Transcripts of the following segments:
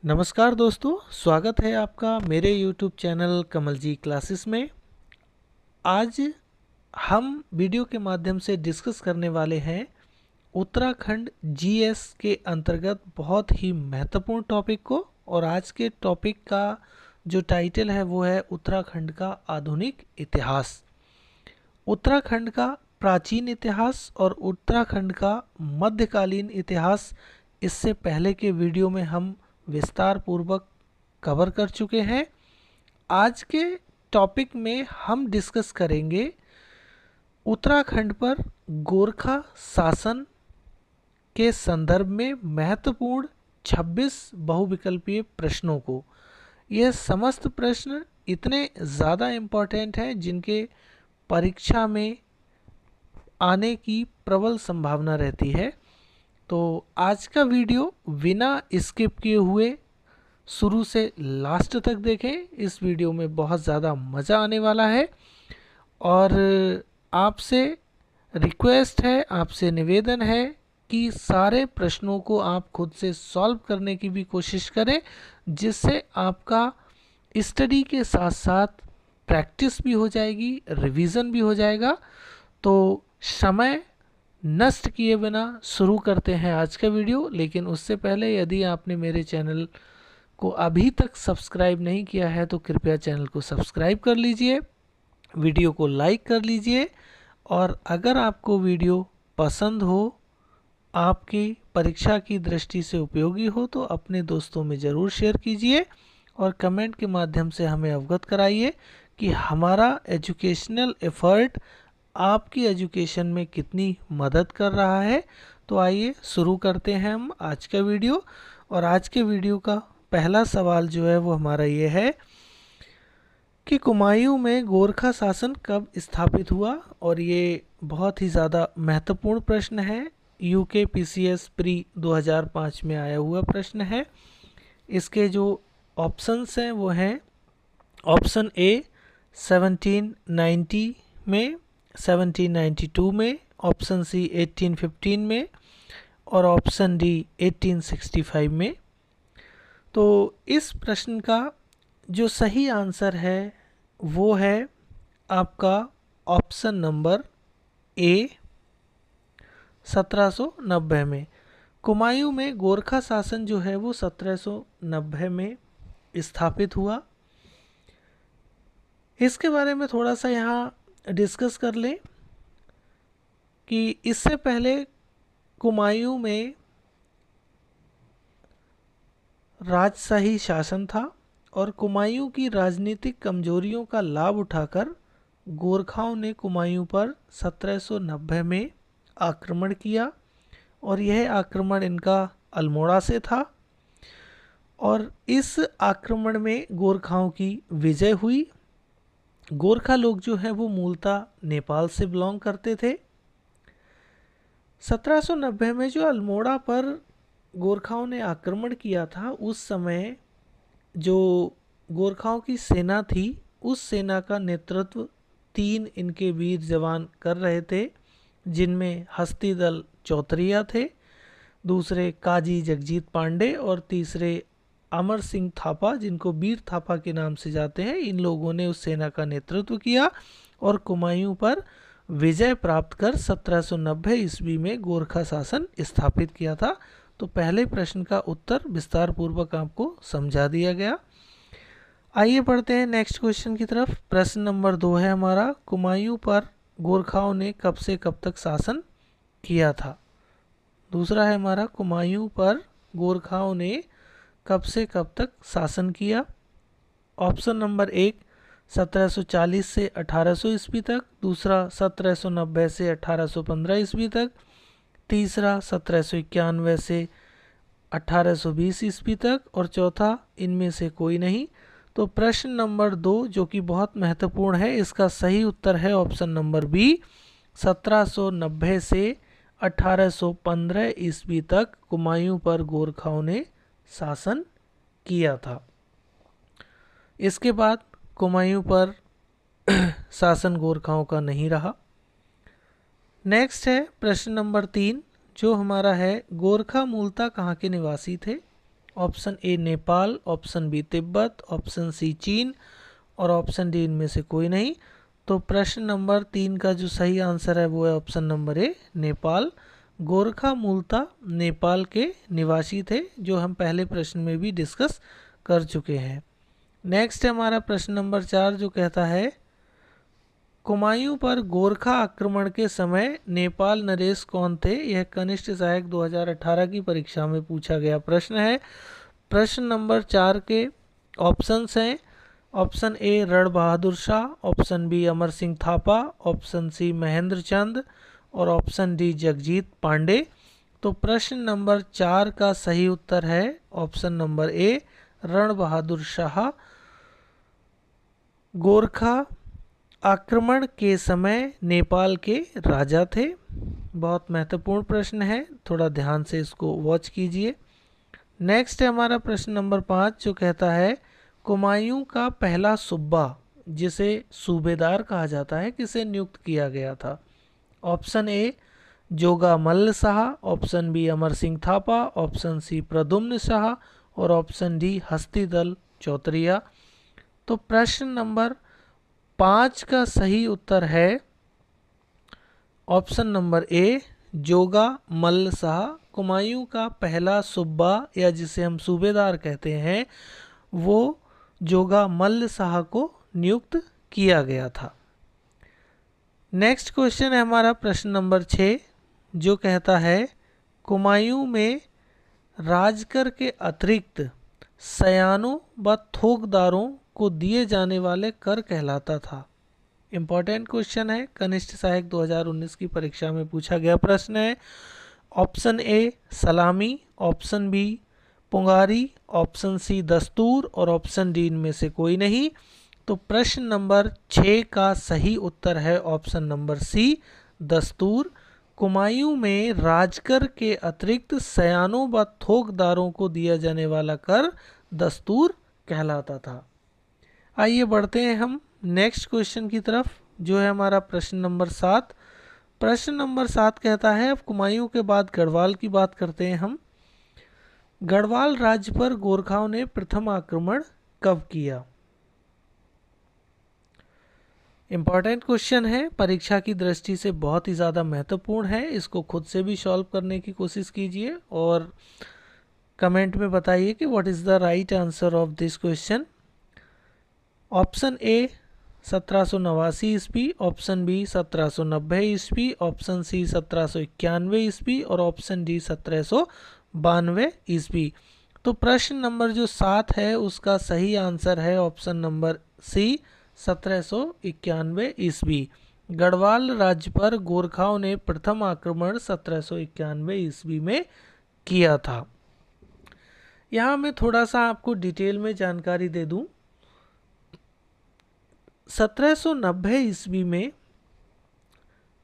नमस्कार दोस्तों, स्वागत है आपका मेरे YouTube चैनल कमल जी क्लासेस में। आज हम वीडियो के माध्यम से डिस्कस करने वाले हैं उत्तराखंड जीएस के अंतर्गत बहुत ही महत्वपूर्ण टॉपिक को। और आज के टॉपिक का जो टाइटल है वो है उत्तराखंड का आधुनिक इतिहास। उत्तराखंड का प्राचीन इतिहास और उत्तराखंड का मध्यकालीन इतिहास इससे पहले के वीडियो में हम विस्तार पूर्वक कवर कर चुके हैं। आज के टॉपिक में हम डिस्कस करेंगे उत्तराखंड पर गोरखा शासन के संदर्भ में महत्वपूर्ण 26 बहुविकल्पीय प्रश्नों को। यह समस्त प्रश्न इतने ज़्यादा इम्पोर्टेंट हैं जिनके परीक्षा में आने की प्रबल संभावना रहती है। तो आज का वीडियो बिना स्किप किए हुए शुरू से लास्ट तक देखें। इस वीडियो में बहुत ज़्यादा मज़ा आने वाला है और आपसे रिक्वेस्ट है, आपसे निवेदन है कि सारे प्रश्नों को आप खुद से सॉल्व करने की भी कोशिश करें, जिससे आपका स्टडी के साथ साथ प्रैक्टिस भी हो जाएगी, रिवीजन भी हो जाएगा। तो समय नष्ट किए बिना शुरू करते हैं आज का वीडियो। लेकिन उससे पहले यदि आपने मेरे चैनल को अभी तक सब्सक्राइब नहीं किया है तो कृपया चैनल को सब्सक्राइब कर लीजिए, वीडियो को लाइक कर लीजिए और अगर आपको वीडियो पसंद हो, आपकी परीक्षा की दृष्टि से उपयोगी हो तो अपने दोस्तों में ज़रूर शेयर कीजिए और कमेंट के माध्यम से हमें अवगत कराइए कि हमारा एजुकेशनल एफर्ट आपकी एजुकेशन में कितनी मदद कर रहा है। तो आइए शुरू करते हैं हम आज का वीडियो। और आज के वीडियो का पहला सवाल जो है वो हमारा ये है कि कुमायूं में गोरखा शासन कब स्थापित हुआ। और ये बहुत ही ज़्यादा महत्वपूर्ण प्रश्न है, यूके पीसीएस प्री 2005 में आया हुआ प्रश्न है। इसके जो ऑप्शंस हैं वो हैं ऑप्शन ए 1790 में, 1792 में, ऑप्शन सी 1815 में और ऑप्शन डी 1865 में। तो इस प्रश्न का जो सही आंसर है वो है आपका ऑप्शन नंबर ए 1790 में। कुमायूं में गोरखा शासन जो है वो 1790 में स्थापित हुआ। इसके बारे में थोड़ा सा यहाँ डिस्कस कर लें कि इससे पहले कुमायूं में राजशाही शासन था और कुमायूं की राजनीतिक कमजोरियों का लाभ उठाकर गोरखाओं ने कुमायूं पर 1790 में आक्रमण किया और यह आक्रमण इनका अल्मोड़ा से था। और इस आक्रमण में गोरखाओं की विजय हुई। गोरखा लोग जो है वो मूलतः नेपाल से बिलोंग करते थे। 1790 में जो अल्मोड़ा पर गोरखाओं ने आक्रमण किया था, उस समय जो गोरखाओं की सेना थी उस सेना का नेतृत्व 3 इनके वीर जवान कर रहे थे, जिनमें हस्तीदल चौतरिया थे, दूसरे काजी जगजीत पांडे और तीसरे अमर सिंह थापा, जिनको वीर थापा के नाम से जाते हैं। इन लोगों ने उस सेना का नेतृत्व किया और कुमायूं पर विजय प्राप्त कर 1790 ईस्वी में गोरखा शासन स्थापित किया था। तो पहले प्रश्न का उत्तर विस्तार पूर्वक आपको समझा दिया गया। आइए बढ़ते हैं नेक्स्ट क्वेश्चन की तरफ। प्रश्न नंबर 2 है हमारा, कुमायूं पर गोरखाओं ने कब से कब तक शासन किया था। दूसरा है हमारा, कुमायूं पर गोरखाओं ने कब से कब तक शासन किया। ऑप्शन नंबर 1 1740 से 1800 ईस्वी तक, दूसरा 1790 से 1815 ईस्वी तक, तीसरा 1791 से 1820 ईस्वी तक और चौथा इनमें से कोई नहीं। तो प्रश्न नंबर 2 जो कि बहुत महत्वपूर्ण है, इसका सही उत्तर है ऑप्शन नंबर बी 1790 से 1815 ईस्वी तक कुमायूं पर गोरखाओं ने शासन किया था। इसके बाद कुमायूं पर शासन गोरखाओं का नहीं रहा। नेक्स्ट है प्रश्न नंबर 3 जो हमारा है, गोरखा मूलतः कहाँ के निवासी थे। Option A Nepal, option B Tibet, option C चीन और ऑप्शन डी इनमें से कोई नहीं। तो प्रश्न नंबर 3 का जो सही आंसर है वो है ऑप्शन नंबर ए नेपाल। गोरखा मूलतः नेपाल के निवासी थे, जो हम पहले प्रश्न में भी डिस्कस कर चुके हैं। नेक्स्ट है हमारा प्रश्न नंबर 4, जो कहता है कुमायूं पर गोरखा आक्रमण के समय नेपाल नरेश कौन थे। यह कनिष्ठ सहायक 2018 की परीक्षा में पूछा गया प्रश्न है। प्रश्न नंबर 4 के ऑप्शंस हैं, ऑप्शन ए रण Bahadur Shah, option B Amar Singh Thapa, option सी महेंद्र चंद और ऑप्शन डी जगजीत पांडे। तो प्रश्न नंबर 4 का सही उत्तर है ऑप्शन नंबर ए रण बहादुर शाह। गोरखा आक्रमण के समय नेपाल के राजा थे। बहुत महत्वपूर्ण प्रश्न है, थोड़ा ध्यान से इसको वॉच कीजिए। नेक्स्ट है हमारा प्रश्न नंबर 5, जो कहता है कुमायूं का पहला सूबा, जिसे सूबेदार कहा जाता है, किसे नियुक्त किया गया था। Option A Joga Malla Shah, option B Amar Singh Thapa, option C Pradyumna Shah और ऑप्शन डी हस्तीदल चौतरिया। तो प्रश्न नंबर 5 का सही उत्तर है ऑप्शन नंबर ए जोगा मल्ल शाह। कुमायूं का पहला सूबा या जिसे हम सूबेदार कहते हैं वो जोगा मल्ल शाह को नियुक्त किया गया था। नेक्स्ट क्वेश्चन है हमारा प्रश्न नंबर 6, जो कहता है कुमायूं में राजकर के अतिरिक्त सयानों व थोकदारों को दिए जाने वाले कर कहलाता था। इम्पॉर्टेंट क्वेश्चन है, कनिष्ठ सहायक 2019 की परीक्षा में पूछा गया प्रश्न है। ऑप्शन ए सलामी, ऑप्शन बी पुंगारी, ऑप्शन सी दस्तूर और ऑप्शन डी इनमें से कोई नहीं। तो प्रश्न नंबर 6 का सही उत्तर है ऑप्शन नंबर सी दस्तूर। कुमायूं में राजकर के अतिरिक्त सयानों व थोकदारों को दिया जाने वाला कर दस्तूर कहलाता था। आइए बढ़ते हैं हम नेक्स्ट क्वेश्चन की तरफ, जो है हमारा प्रश्न नंबर 7। प्रश्न नंबर 7 कहता है, अब कुमायूं के बाद गढ़वाल की बात करते हैं हम। गढ़वाल राज्य पर गोरखाओं ने प्रथम आक्रमण कब किया। इम्पॉर्टेंट क्वेश्चन है, परीक्षा की दृष्टि से बहुत ही ज़्यादा महत्वपूर्ण है। इसको खुद से भी सॉल्व करने की कोशिश कीजिए और कमेंट में बताइए कि what is the right answer of this question. Option ए 1789 ईस्वी, ऑप्शन बी 1790 ईस्वी, ऑप्शन सी 1791 ईस्वी और ऑप्शन डी 1792 ईस्वी। तो प्रश्न नंबर जो 7 है उसका सही आंसर है ऑप्शन नंबर सी 1791 ईस्वी। गढ़वाल राज्य पर गोरखाओं ने प्रथम आक्रमण 1791 ईस्वी में किया था। यहाँ मैं थोड़ा सा आपको डिटेल में जानकारी दे दूं। 1790 ईस्वी में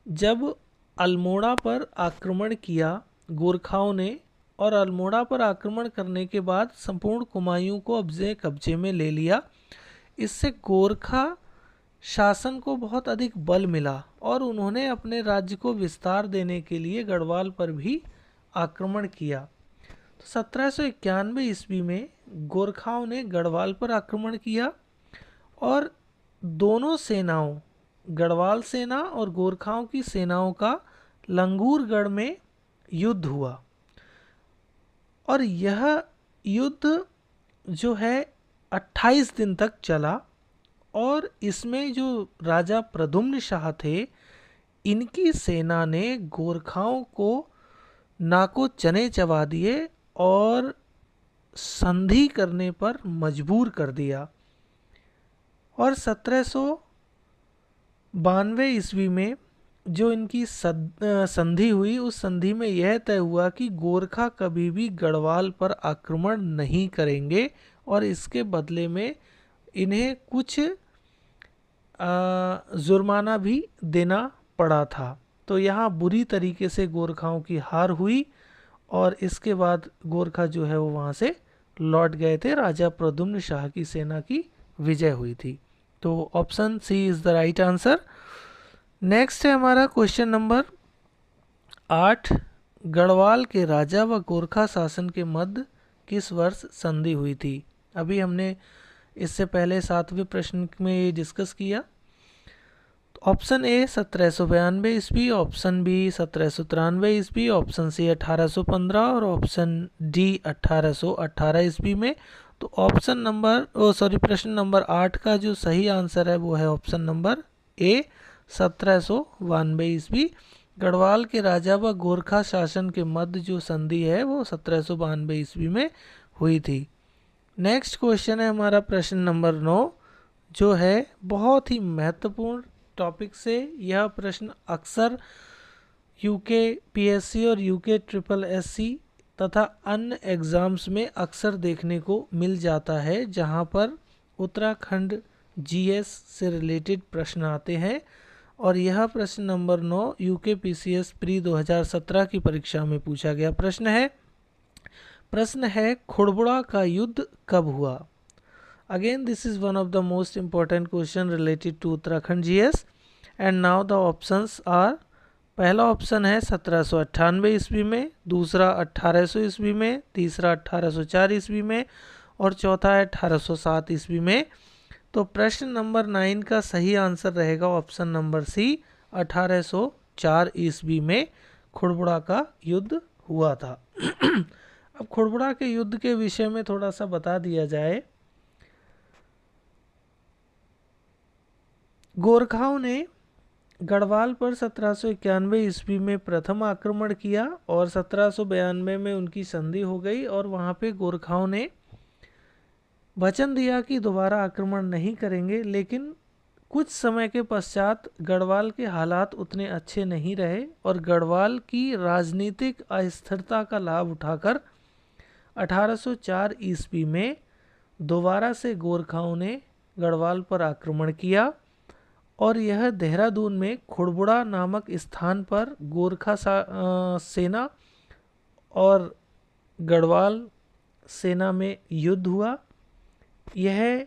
जब अल्मोड़ा पर आक्रमण किया गोरखाओं ने, और अल्मोड़ा पर आक्रमण करने के बाद संपूर्ण कुमायूं को अपने कब्जे में ले लिया, इससे गोरखा शासन को बहुत अधिक बल मिला और उन्होंने अपने राज्य को विस्तार देने के लिए गढ़वाल पर भी आक्रमण किया। तो 1791 ईस्वी में गोरखाओं ने गढ़वाल पर आक्रमण किया और दोनों सेनाओं, गढ़वाल सेना और गोरखाओं की सेनाओं का लंगूरगढ़ में युद्ध हुआ और यह युद्ध जो है 28 दिन तक चला और इसमें जो राजा प्रद्युम्न शाह थे, इनकी सेना ने गोरखाओं को नाको चने चबा दिए और संधि करने पर मजबूर कर दिया। और 1792 ईस्वी में जो इनकी संधि हुई, उस संधि में यह तय हुआ कि गोरखा कभी भी गढ़वाल पर आक्रमण नहीं करेंगे और इसके बदले में इन्हें कुछ जुर्माना भी देना पड़ा था। तो यहाँ बुरी तरीके से गोरखाओं की हार हुई और इसके बाद गोरखा जो है वो वहाँ से लौट गए थे। राजा प्रद्युम्न शाह की सेना की विजय हुई थी। तो option C is the right answer. Next है हमारा क्वेश्चन नंबर 8। गढ़वाल के राजा व गोरखा शासन के मध्य किस वर्ष संधि हुई थी? अभी हमने इससे पहले 7वें प्रश्न में ये डिस्कस किया। ऑप्शन ए 1792 ईस्वी, ऑप्शन बी 1793 ईस्वी, ऑप्शन सी 1815 और ऑप्शन डी 1818 ईस्वी में। तो प्रश्न नंबर 8 का जो सही आंसर है वो है ऑप्शन नंबर ए 1792 ईस्वी। गढ़वाल के राजा व गोरखा शासन के मध्य जो संधि है वो 1792 ईस्वी में हुई थी। नेक्स्ट क्वेश्चन है हमारा प्रश्न नंबर 9, जो है बहुत ही महत्वपूर्ण टॉपिक से। यह प्रश्न अक्सर यूके पीएससी और यूके ट्रिपल एससी तथा अन्य एग्ज़ाम्स में अक्सर देखने को मिल जाता है, जहां पर उत्तराखंड जीएस से रिलेटेड प्रश्न आते हैं। और यह प्रश्न नंबर 9 यूके पीसीएस प्री 2017 की परीक्षा में पूछा गया प्रश्न है खुड़बुड़ा का युद्ध कब हुआ? Again, this is one of the most important question related to Uttarakhand GS. And now the options are, पहला ऑप्शन है 1798 ईस्वी में, दूसरा 1800 ईस्वी में, तीसरा 1804 ईस्वी में और चौथा है 1807 ईस्वी में। तो प्रश्न नंबर 9 का सही आंसर रहेगा ऑप्शन नंबर सी 1804 ईस्वी में खुड़बुड़ा का युद्ध हुआ था। अब खुड़बुड़ा के युद्ध के विषय में थोड़ा सा बता दिया जाए। गोरखाओं ने गढ़वाल पर 1791 ईस्वी में प्रथम आक्रमण किया और 1792 में उनकी संधि हो गई और वहाँ पे गोरखाओं ने वचन दिया कि दोबारा आक्रमण नहीं करेंगे। लेकिन कुछ समय के पश्चात गढ़वाल के हालात उतने अच्छे नहीं रहे और गढ़वाल की राजनीतिक अस्थिरता का लाभ उठाकर 1804 ईस्वी में दोबारा से गोरखाओं ने गढ़वाल पर आक्रमण किया और यह देहरादून में खुड़बुड़ा नामक स्थान पर गोरखा सेना और गढ़वाल सेना में युद्ध हुआ। यह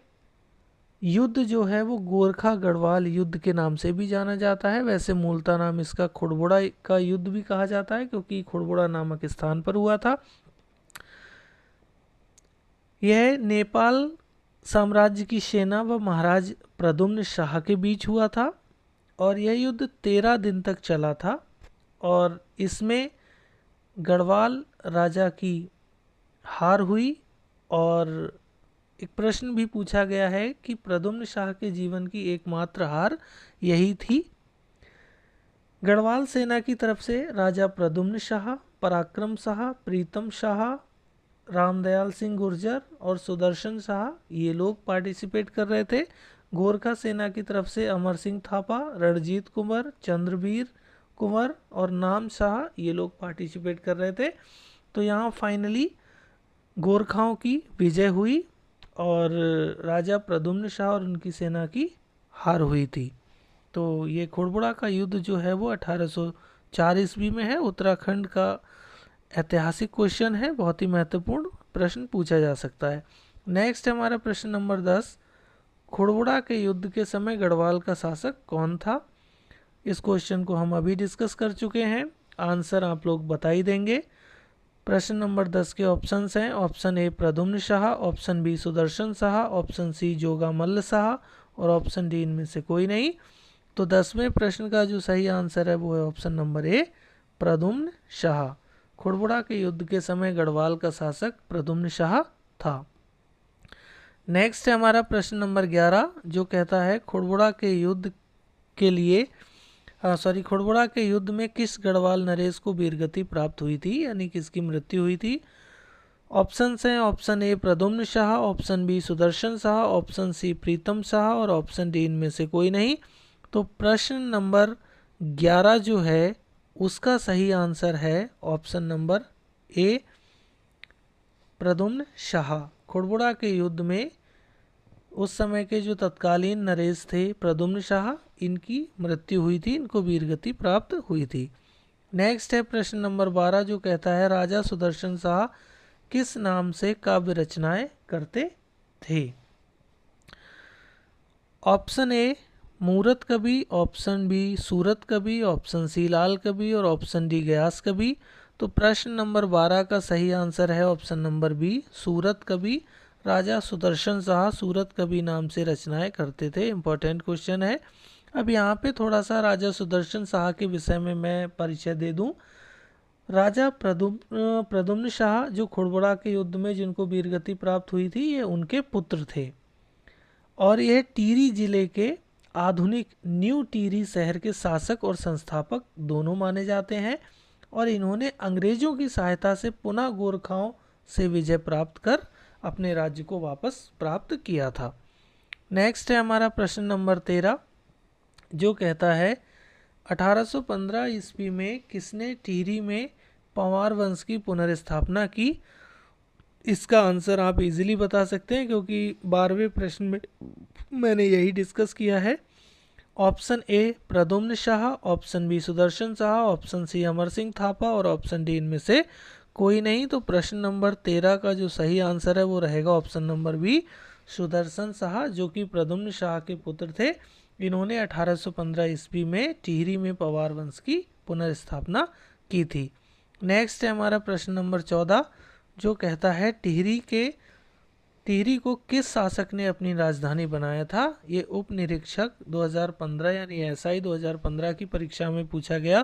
युद्ध जो है वो गोरखा गढ़वाल युद्ध के नाम से भी जाना जाता है। वैसे मूलतः नाम इसका खुड़बुड़ा का युद्ध भी कहा जाता है, क्योंकि खुड़बुड़ा नामक स्थान पर हुआ था। यह नेपाल साम्राज्य की सेना व महाराज प्रद्युम्न शाह के बीच हुआ था और यह युद्ध 13 दिन तक चला था और इसमें गढ़वाल राजा की हार हुई। और एक प्रश्न भी पूछा गया है कि प्रद्युम्न शाह के जीवन की एकमात्र हार यही थी। गढ़वाल सेना की तरफ से राजा प्रद्युम्न शाह, पराक्रम शाह, प्रीतम शाह, रामदयाल सिंह गुर्जर और सुदर्शन शाह ये लोग पार्टिसिपेट कर रहे थे। गोरखा सेना की तरफ से अमर सिंह थापा, रणजीत कुंवर, चंद्रवीर कुंवर और नाम शाह ये लोग पार्टिसिपेट कर रहे थे। तो यहाँ फाइनली गोरखाओं की विजय हुई और राजा प्रद्युम्न शाह और उनकी सेना की हार हुई थी। तो ये खुड़बुड़ा का युद्ध जो है वो 1804 ईस्वी में है। उत्तराखंड का ऐतिहासिक क्वेश्चन है, बहुत ही महत्वपूर्ण प्रश्न पूछा जा सकता है। नेक्स्ट हमारा प्रश्न नंबर 10, खुड़बुड़ा के युद्ध के समय गढ़वाल का शासक कौन था? इस क्वेश्चन को हम अभी डिस्कस कर चुके हैं, आंसर आप लोग बता ही देंगे। प्रश्न नंबर 10 के ऑप्शंस हैं, option A Pradyumna Shah, option B Sudarshan Shah, option C Jogamalla Shah और ऑप्शन डी इनमें से कोई नहीं। तो 10वें प्रश्न का जो सही आंसर है वो है option number A Pradyumna Shah. Khurbura के युद्ध के समय गढ़वाल का शासक प्रद्युम्न शाह था। नेक्स्ट है हमारा प्रश्न नंबर 11, जो कहता है खुड़बुड़ा के युद्ध में किस गढ़वाल नरेश को वीरगति प्राप्त हुई थी, यानी किसकी मृत्यु हुई थी? ऑप्शन हैं, option A Pradyumna Shah, option B Sudarshan Shah, option C Pritam Shah और ऑप्शन डी इनमें से कोई नहीं। तो प्रश्न नंबर 11 जो है उसका सही आंसर है option number A Pradyumna Shah. Khurbura के युद्ध में उस समय के जो तत्कालीन नरेश थे प्रद्युम्न शाह, इनकी मृत्यु हुई थी, इनको वीरगति प्राप्त हुई थी। नेक्स्ट है प्रश्न नंबर 12, जो कहता है राजा सुदर्शन शाह किस नाम से काव्य रचनाएं करते थे? ऑप्शन ए मूरत कवि, ऑप्शन बी सूरत कवि, ऑप्शन सी लाल कवि और ऑप्शन डी गयास कवि। तो प्रश्न नंबर 12 का सही आंसर है ऑप्शन नंबर बी, सूरत कवि। राजा सुदर्शन शाह सूरत कवि नाम से रचनाएं करते थे। इंपॉर्टेंट क्वेश्चन है। अब यहाँ पे थोड़ा सा राजा सुदर्शन शाह के विषय में मैं परिचय दे दूं। राजा प्रद्युम्न शाह जो खुड़बुड़ा के युद्ध में जिनको वीरगति प्राप्त हुई थी, ये उनके पुत्र थे और यह टिहरी जिले के आधुनिक न्यू टिहरी शहर के शासक और संस्थापक दोनों माने जाते हैं और इन्होंने अंग्रेजों की सहायता से पुनः गोरखाओं से विजय प्राप्त कर अपने राज्य को वापस प्राप्त किया था। नेक्स्ट है हमारा प्रश्न नंबर 13, जो कहता है 1815 ईस्वी में किसने टिहरी में पंवार वंश की पुनर्स्थापना की। इसका आंसर आप इजीली बता सकते हैं क्योंकि 12वें प्रश्न में मैंने यही डिस्कस किया है। Option A Pradyumna Shah, option B Sudarshan Shah, option C Amar Singh Thapa और ऑप्शन डी इनमें से कोई नहीं। तो प्रश्न नंबर 13 का जो सही आंसर है वो रहेगा option number B, Sudarshan Shah, जो कि प्रद्युम्न शाह के पुत्र थे। इन्होंने 1815 ईस्वी में टिहरी में पंवार वंश की पुनर्स्थापना की थी। नेक्स्ट है हमारा प्रश्न नंबर 14, जो कहता है टिहरी को किस शासक ने अपनी राजधानी बनाया था। ये उप निरीक्षक 2015 यानी एसआई 2015 की परीक्षा में पूछा गया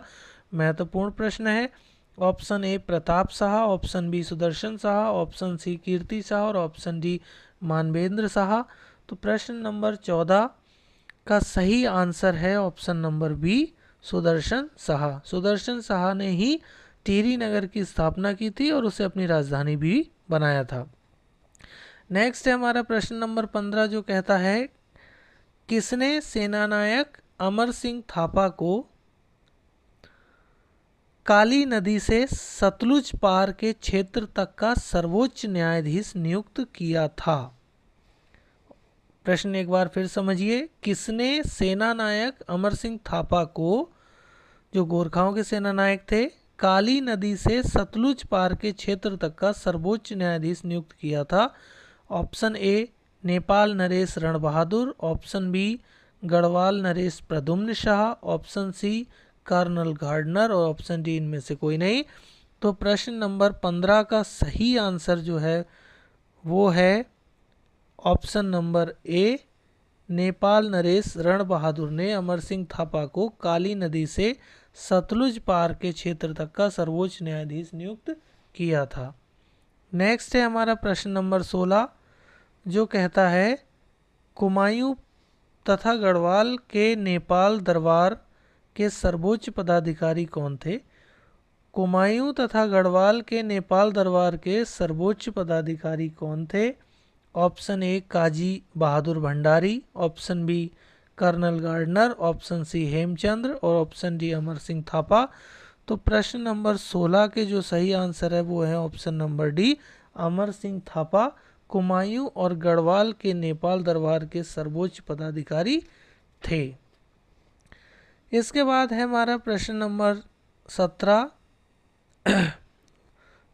महत्वपूर्ण प्रश्न है। Option A Pratap Shah, option B Sudarshan Shah, option C Kirti Shah और ऑप्शन डी मानवेंद्र शाह। तो प्रश्न नंबर 14 का सही आंसर है option number B, Sudarshan Shah. Sudarshan Shah ने ही टिहरी नगर की स्थापना की थी और उसे अपनी राजधानी भी बनाया था। नेक्स्ट है हमारा प्रश्न नंबर 15, जो कहता है किसने सेनानायक अमर सिंह थापा को काली नदी से सतलुज पार के क्षेत्र तक का सर्वोच्च न्यायाधीश नियुक्त किया था। प्रश्न एक बार फिर समझिए, किसने सेनानायक अमर सिंह थापा को, जो गोरखाओं के सेनानायक थे, काली नदी से सतलुज पार के क्षेत्र तक का सर्वोच्च न्यायाधीश नियुक्त किया था। ऑप्शन ए नेपाल नरेश रणबहादुर, ऑप्शन बी गढ़वाल नरेश Pradyumna Shah, option C colonel Gardner और ऑप्शन डी इनमें से कोई नहीं। तो प्रश्न नंबर 15 का सही आंसर जो है वो है ऑप्शन नंबर ए, नेपाल नरेश रणबहादुर ने अमर सिंह थापा को काली नदी से सतलुज पार के क्षेत्र तक का सर्वोच्च न्यायाधीश नियुक्त किया था। नेक्स्ट है हमारा प्रश्न नंबर 16, जो कहता है कुमायूं तथा गढ़वाल के नेपाल दरबार के सर्वोच्च पदाधिकारी कौन थे। कुमायूं तथा गढ़वाल के नेपाल दरबार के सर्वोच्च पदाधिकारी कौन थे। Option A Kazi Bahadur Bhandari, option B colonel Gardner, option C Hemchandra और ऑप्शन डी अमर सिंह थापा। तो प्रश्न नंबर 16 के जो सही आंसर है वो है option number D, Amar Singh Thapa Kumaon और गढ़वाल के नेपाल दरबार के सर्वोच्च पदाधिकारी थे। इसके बाद है हमारा प्रश्न नंबर 17,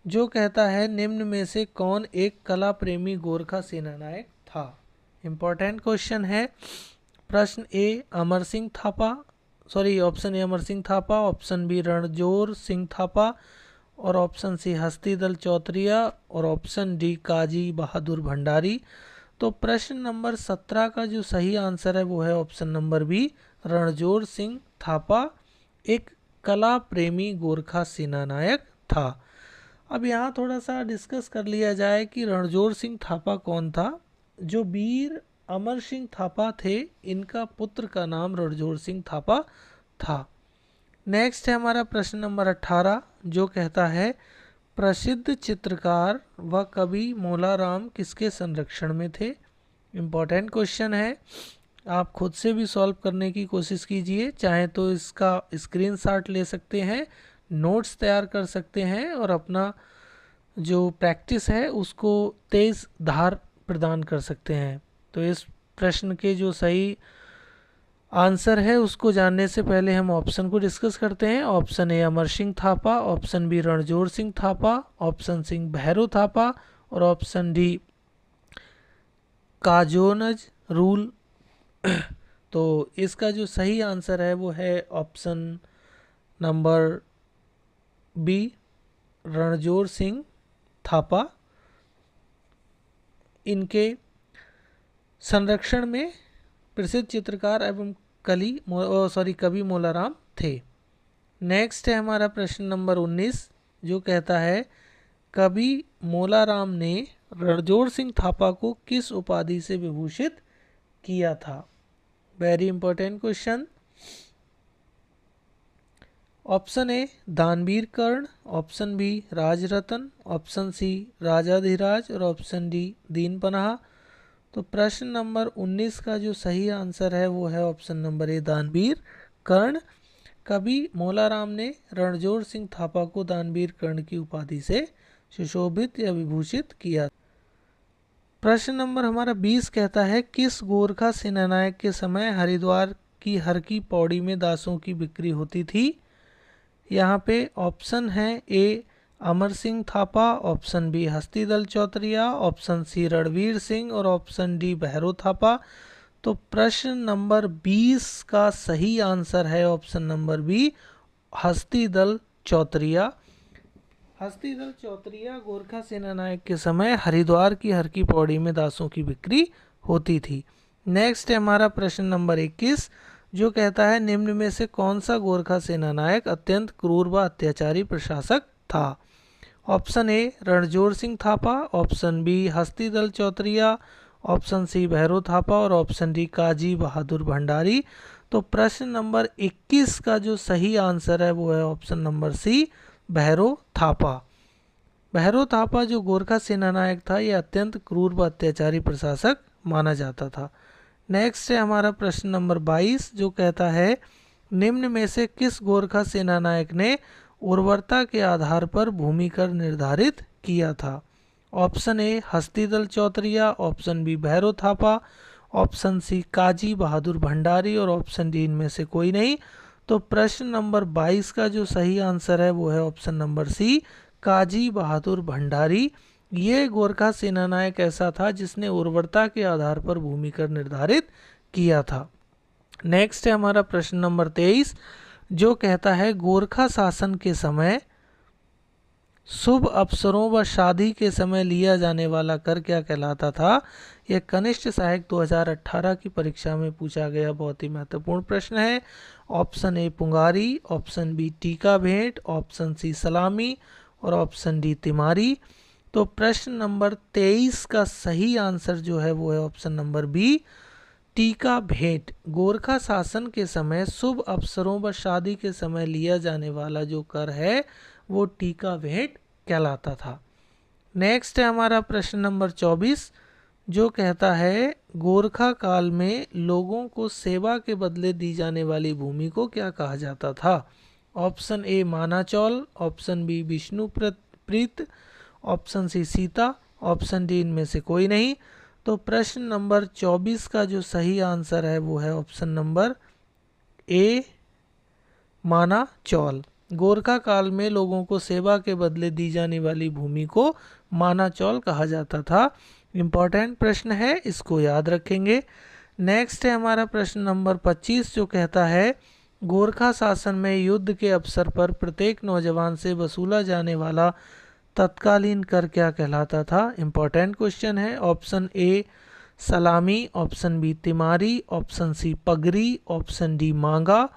जो कहता है निम्न में से कौन एक कला प्रेमी गोरखा सेनानायक था। इंपॉर्टेंट क्वेश्चन है। प्रश्न A Amar Singh Thapa, option A Amar Singh Thapa, option B Ranjor Singh Thapa और ऑप्शन सी हस्तीदल चौतरिया और ऑप्शन डी काजी बहादुर भंडारी। तो प्रश्न नंबर 17 का जो सही आंसर है वो है option number B, Ranjor Singh Thapa एक कला प्रेमी गोरखा सेनानायक था। अब यहाँ थोड़ा सा डिस्कस कर लिया जाए कि रणजोर सिंह थापा कौन था। जो वीर अमर सिंह थापा थे, इनका पुत्र का नाम रणजोर सिंह थापा था। नेक्स्ट है हमारा प्रश्न नंबर 18, जो कहता है प्रसिद्ध चित्रकार व कवि मोलाराम किसके संरक्षण में थे। इम्पॉर्टेंट क्वेश्चन है, आप खुद से भी सॉल्व करने की कोशिश कीजिए, चाहे तो इसका स्क्रीनशॉट ले सकते हैं, नोट्स तैयार कर सकते हैं और अपना जो प्रैक्टिस है उसको तेज धार प्रदान कर सकते हैं। तो इस प्रश्न के जो सही आंसर है उसको जानने से पहले हम ऑप्शन को डिस्कस करते हैं। Option A Amar Singh Thapa, option B Ranjor Singh Thapa, option C Bhairav Thapa और ऑप्शन डी काजोनज रूल। तो इसका जो सही आंसर है वो है option number B, Ranjor Singh Thapa. इनके संरक्षण में प्रसिद्ध चित्रकार एवं कवि मोलाराम थे। नेक्स्ट है हमारा प्रश्न नंबर 19 जो कहता है कवि मोलाराम ने रणजोर सिंह थापा को किस उपाधि से विभूषित किया था। Very important question. Option A Danveer Karna, option B Rajratna, option C Rajadhiraj और ऑप्शन डी दीनपनाह। तो प्रश्न नंबर 19 का जो सही आंसर है वो है ऑप्शन नंबर ए दानवीर कर्ण। कवि मोलाराम ने रणजोर सिंह थापा को दानवीर कर्ण की उपाधि से सुशोभित या विभूषित किया। प्रश्न नंबर हमारा 20 कहता है किस गोरखा सेनानायक के समय हरिद्वार की हर की पौड़ी में दासों की बिक्री होती थी। यहाँ पे ऑप्शन है A Amar Singh Thapa, option B Hastidal Chautariya, option C Ranveer Singh और ऑप्शन डी भैरो थापा। तो प्रश्न नंबर 20 का सही आंसर है option number B Hastidal चौतरिया। हस्तीदल चौतरिया Gorkha सेनानायक के समय हरिद्वार की हर की पौड़ी में दासों की बिक्री होती थी। नेक्स्ट है हमारा प्रश्न नंबर 21 जो कहता है निम्न में से कौन सा गोरखा सेनानायक अत्यंत क्रूर व अत्याचारी प्रशासक था। Option A Ranjor Singh Thapa, option B Hastidal Chautariya, option C Bhairo Thapa और ऑप्शन डी काजी बहादुर भंडारी। तो प्रश्न नंबर 21 का जो सही आंसर है वो है option number C Bhairo Thapa. Bhairo Thapa जो गोरखा सेनानायक था ये अत्यंत क्रूर व अत्याचारी प्रशासक माना जाता था। नेक्स्ट है हमारा प्रश्न नंबर 22 जो कहता है निम्न में से किस गोरखा सेनानायक ने उर्वरता के आधार पर भूमि कर निर्धारित किया था। Option A Hastidal Chautariya, option B Bhairo Thapa, option C Kaji Bahadur Bhandari और ऑप्शन डी इनमें से कोई नहीं। तो प्रश्न नंबर 22 का जो सही आंसर है वो है ऑप्शन नंबर सी काजी बहादुर भंडारी। ये गोरखा सेनानायक ऐसा था जिसने उर्वरता के आधार पर भूमि कर निर्धारित किया था। नेक्स्ट है हमारा प्रश्न नंबर 23 जो कहता है गोरखा शासन के समय शुभ अवसरों व शादी के समय लिया जाने वाला कर क्या कहलाता था। यह कनिष्ठ सहायक 2018 की परीक्षा में पूछा गया बहुत ही महत्वपूर्ण प्रश्न है। ऑप्शन ए पुंगारी, ऑप्शन बी टीका भेंट, ऑप्शन सी सलामी और ऑप्शन डी तिमारी। तो प्रश्न नंबर 23 का सही आंसर जो है वो है ऑप्शन नंबर बी टीका भेंट। गोरखा शासन के समय शुभ अवसरों व शादी के समय लिया जाने वाला जो कर है वो टीका भेंट कहलाता था। नेक्स्ट है हमारा प्रश्न नंबर 24 जो कहता है गोरखा काल में लोगों को सेवा के बदले दी जाने वाली भूमि को क्या कहा जाता था। Option A Manachaul, option B Vishnu Preet, option C Sita, option D इनमें से कोई नहीं। तो प्रश्न नंबर 24 का जो सही आंसर है वो है ऑप्शन नंबर ए मानाचौल। गोरखा काल में लोगों को सेवा के बदले दी जाने वाली भूमि को मानाचौल कहा जाता था। इम्पॉर्टेंट प्रश्न है, इसको याद रखेंगे। नेक्स्ट है हमारा प्रश्न नंबर 25 जो कहता है गोरखा शासन में युद्ध के अवसर पर प्रत्येक नौजवान से वसूला जाने वाला तत्कालीन कर क्या कहलाता था। इम्पॉर्टेंट क्वेश्चन है। ऑप्शन ए सलामी, ऑप्शन बी तिमारी, ऑप्शन सी पगरी, ऑप्शन डी मांगा।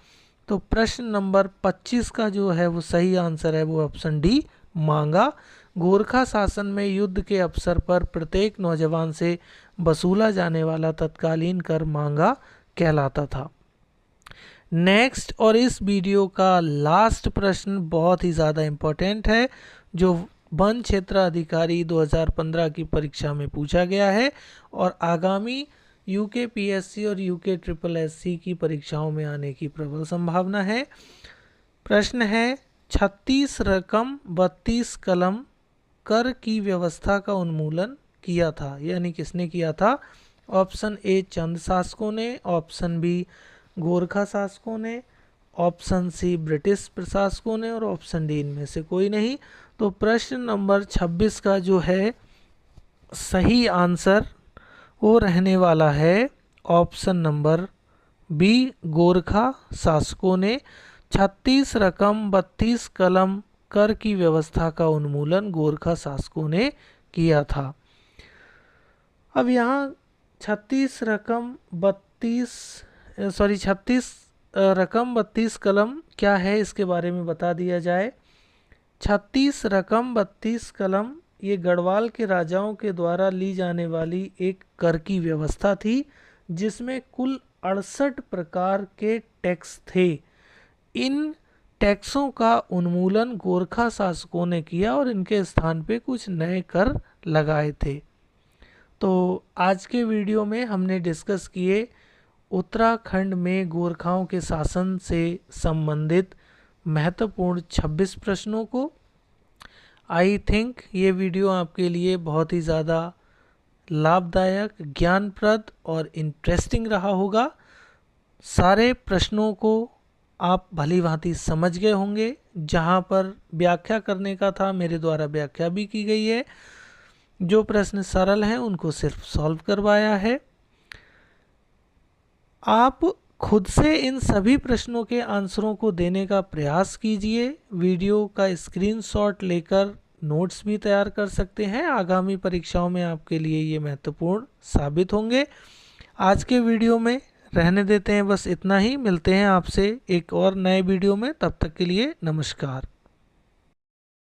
तो प्रश्न नंबर 25 का जो है वो सही आंसर है वो ऑप्शन डी मांगा। गोरखा शासन में युद्ध के अवसर पर प्रत्येक नौजवान से वसूला जाने वाला तत्कालीन कर मांगा कहलाता था। नेक्स्ट और इस वीडियो का लास्ट प्रश्न बहुत ही ज़्यादा इम्पोर्टेंट है जो वन क्षेत्र अधिकारी 2015 की परीक्षा में पूछा गया है और आगामी यूके पीएससी और यूके ट्रिपल एससी की परीक्षाओं में आने की प्रबल संभावना है। प्रश्न है 36 रकम 32 कलम कर की व्यवस्था का उन्मूलन किया था, यानी किसने किया था। ऑप्शन ए चंद शासकों ने, ऑप्शन बी गोरखा शासकों ने, ऑप्शन सी ब्रिटिश प्रशासकों ने और ऑप्शन डी इनमें से कोई नहीं। तो प्रश्न नंबर 26 का जो है सही आंसर वो रहने वाला है ऑप्शन नंबर बी गोरखा शासकों ने 36 रकम 32 कलम कर की व्यवस्था का उन्मूलन गोरखा शासकों ने किया था। अब यहाँ 36 रकम 32 कलम क्या है इसके बारे में बता दिया जाए। 36 रकम 32 कलम ये गढ़वाल के राजाओं के द्वारा ली जाने वाली एक कर की व्यवस्था थी, जिसमें कुल 68 प्रकार के टैक्स थे। इन टैक्सों का उन्मूलन गोरखा शासकों ने किया और इनके स्थान पे कुछ नए कर लगाए थे। तो आज के वीडियो में हमने डिस्कस किए उत्तराखंड में गोरखाओं के शासन से संबंधित महत्वपूर्ण 26 प्रश्नों को। आई थिंक ये वीडियो आपके लिए बहुत ही ज़्यादा लाभदायक, ज्ञानप्रद और इंटरेस्टिंग रहा होगा। सारे प्रश्नों को आप भली भांति समझ गए होंगे। जहाँ पर व्याख्या करने का था मेरे द्वारा व्याख्या भी की गई है। जो प्रश्न सरल हैं उनको सिर्फ सॉल्व करवाया है। आप खुद से इन सभी प्रश्नों के आंसरों को देने का प्रयास कीजिए। वीडियो का स्क्रीनशॉट लेकर नोट्स भी तैयार कर सकते हैं। आगामी परीक्षाओं में आपके लिए ये महत्वपूर्ण साबित होंगे। आज के वीडियो में रहने देते हैं, बस इतना ही। मिलते हैं आपसे एक और नए वीडियो में, तब तक के लिए नमस्कार।